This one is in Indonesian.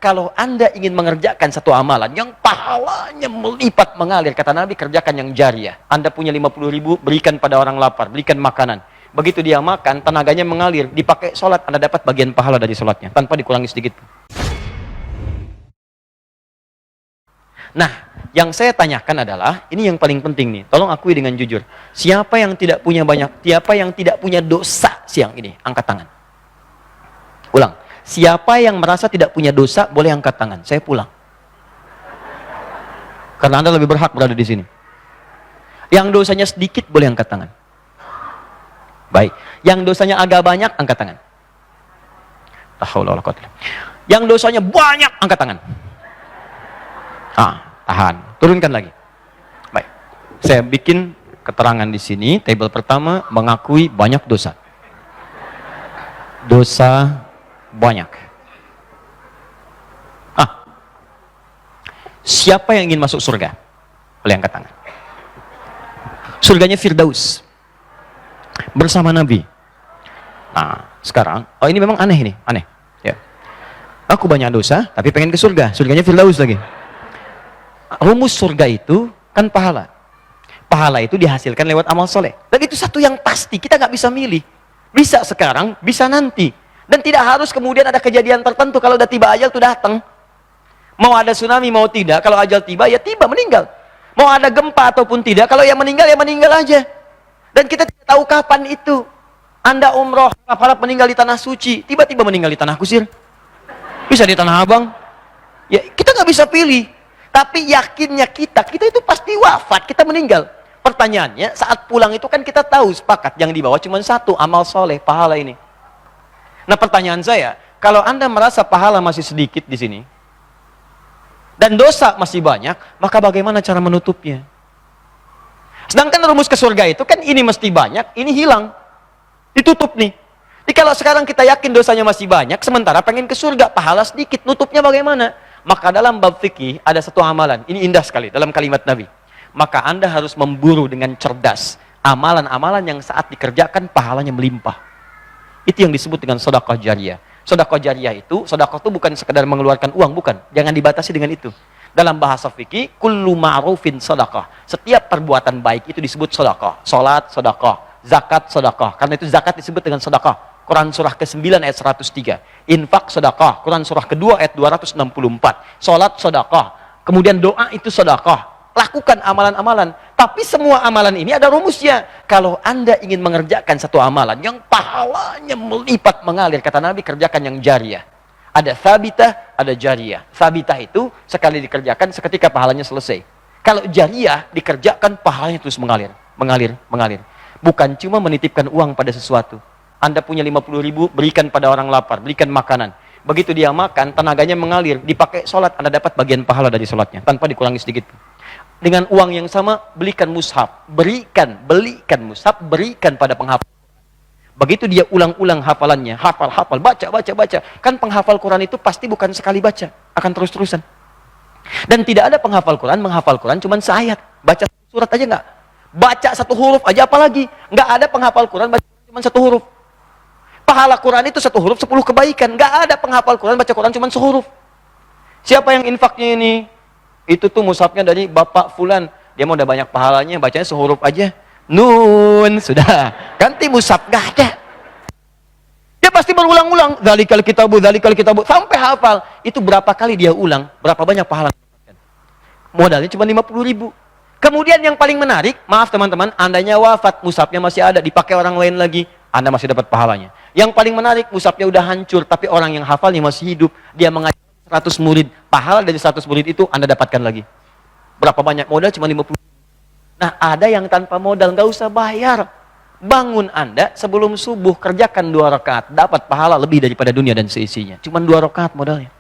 kalau Anda ingin mengerjakan satu amalan yang pahalanya melipat mengalir, kata Nabi, kerjakan yang jariah. Anda punya 50.000, berikan pada orang lapar, berikan makanan. Begitu dia makan, tenaganya mengalir, dipakai sholat, Anda dapat bagian pahala dari sholatnya, tanpa dikurangi sedikit. Nah, yang saya tanyakan adalah, ini yang paling penting nih, tolong akui dengan jujur. Siapa yang tidak punya dosa siang ini? Angkat tangan. Ulang. Siapa yang merasa tidak punya dosa, boleh angkat tangan. Saya pulang. Karena Anda lebih berhak berada di sini. Yang dosanya sedikit, boleh angkat tangan. Baik. Yang dosanya agak banyak, angkat tangan. Yang dosanya banyak, angkat tangan. Tahan. Turunkan lagi. Baik. Saya bikin keterangan di sini. Tabel pertama, mengakui banyak dosa. Dosa banyak. Siapa yang ingin masuk surga? Boleh angkat tangan. Surganya Firdaus. Bersama Nabi. Nah, sekarang, ini memang aneh nih, aneh. Ya. Aku banyak dosa, tapi pengen ke surga. Surganya Firdaus lagi. Rumus surga itu kan pahala. Pahala itu dihasilkan lewat amal soleh. Dan itu satu yang pasti, kita nggak bisa milih. Bisa sekarang, bisa nanti. Dan tidak harus kemudian ada kejadian tertentu. Kalau udah tiba ajal, itu datang. Mau ada tsunami, mau tidak. Kalau ajal tiba, ya tiba, meninggal. Mau ada gempa ataupun tidak. Kalau yang meninggal, ya meninggal aja. Dan kita tidak tahu kapan itu. Anda umroh, harap meninggal di tanah suci. Tiba-tiba meninggal di tanah kusir. Bisa di tanah abang. Ya, kita nggak bisa pilih. Tapi yakinnya kita itu pasti wafat, kita meninggal. Pertanyaannya, saat pulang itu kan kita tahu, sepakat. Yang dibawa cuma satu, amal soleh, pahala ini. Nah, pertanyaan saya, kalau Anda merasa pahala masih sedikit di sini, dan dosa masih banyak, maka bagaimana cara menutupnya? Sedangkan rumus ke surga itu kan ini mesti banyak, ini hilang. Ditutup nih. Jadi kalau sekarang kita yakin dosanya masih banyak, sementara pengen ke surga, pahala sedikit, nutupnya bagaimana? Maka dalam bab fikih ada satu amalan, ini indah sekali dalam kalimat Nabi. Maka Anda harus memburu dengan cerdas amalan-amalan yang saat dikerjakan pahalanya melimpah. Itu yang disebut dengan sedekah jariyah. Sedekah jariyah itu, sedekah itu bukan sekedar mengeluarkan uang, bukan. Jangan dibatasi dengan itu. Dalam bahasa fikih, kullu ma'rufin sedekah. Setiap perbuatan baik itu disebut sedekah. Salat sedekah, zakat sedekah. Karena itu zakat disebut dengan sedekah. Quran surah ke-9 ayat 103. Infak sedekah. Quran surah ke-2 ayat 264. Salat sedekah. Kemudian doa itu sedekah. Lakukan amalan-amalan. Tapi semua amalan ini ada rumusnya. Kalau Anda ingin mengerjakan satu amalan yang pahalanya melipat mengalir, kata Nabi, kerjakan yang jariah. Ada thabitah, ada jariah. Thabitah itu sekali dikerjakan seketika pahalanya selesai. Kalau jariah dikerjakan pahalanya terus mengalir. Mengalir, mengalir. Bukan cuma menitipkan uang pada sesuatu. Anda punya 50.000, berikan pada orang lapar, berikan makanan. Begitu dia makan, tenaganya mengalir, dipakai sholat, Anda dapat bagian pahala dari sholatnya, tanpa dikurangi sedikit. Dengan uang yang sama, belikan mushaf, belikan mushaf, berikan pada penghafal. Begitu dia ulang-ulang hafalannya, hafal, baca. Kan penghafal Quran itu pasti bukan sekali baca, akan terus-terusan. Dan tidak ada penghafal Quran, menghafal Quran cuma seayat, baca surat aja nggak, baca satu huruf aja apalagi, nggak ada penghafal Quran baca cuma satu huruf. Pahala Quran itu satu huruf 10 kebaikan, nggak ada penghafal Quran baca Quran cuma sehuruf. Siapa yang infaknya ini? Itu tuh mushafnya dari Bapak Fulan. Dia mau udah banyak pahalanya, bacanya sehuruf aja. Nun, sudah. Ganti mushaf, nggak ada. Dia pasti berulang-ulang. Dzalikal kitabu, sampai hafal. Itu berapa kali dia ulang, berapa banyak pahala. Modalnya cuma 50.000. Kemudian yang paling menarik, maaf teman-teman, andanya wafat, mushafnya masih ada, dipakai orang lain lagi, Anda masih dapat pahalanya. Yang paling menarik, mushafnya udah hancur, tapi orang yang hafalnya masih hidup, dia mengajar 100 murid, pahala dari 100 murid itu Anda dapatkan lagi. Berapa banyak modal? Cuma 50. Nah, ada yang tanpa modal, nggak usah bayar. Bangun Anda sebelum subuh, kerjakan 2 rakaat, dapat pahala lebih daripada dunia dan seisinya. Cuma 2 rakaat modalnya.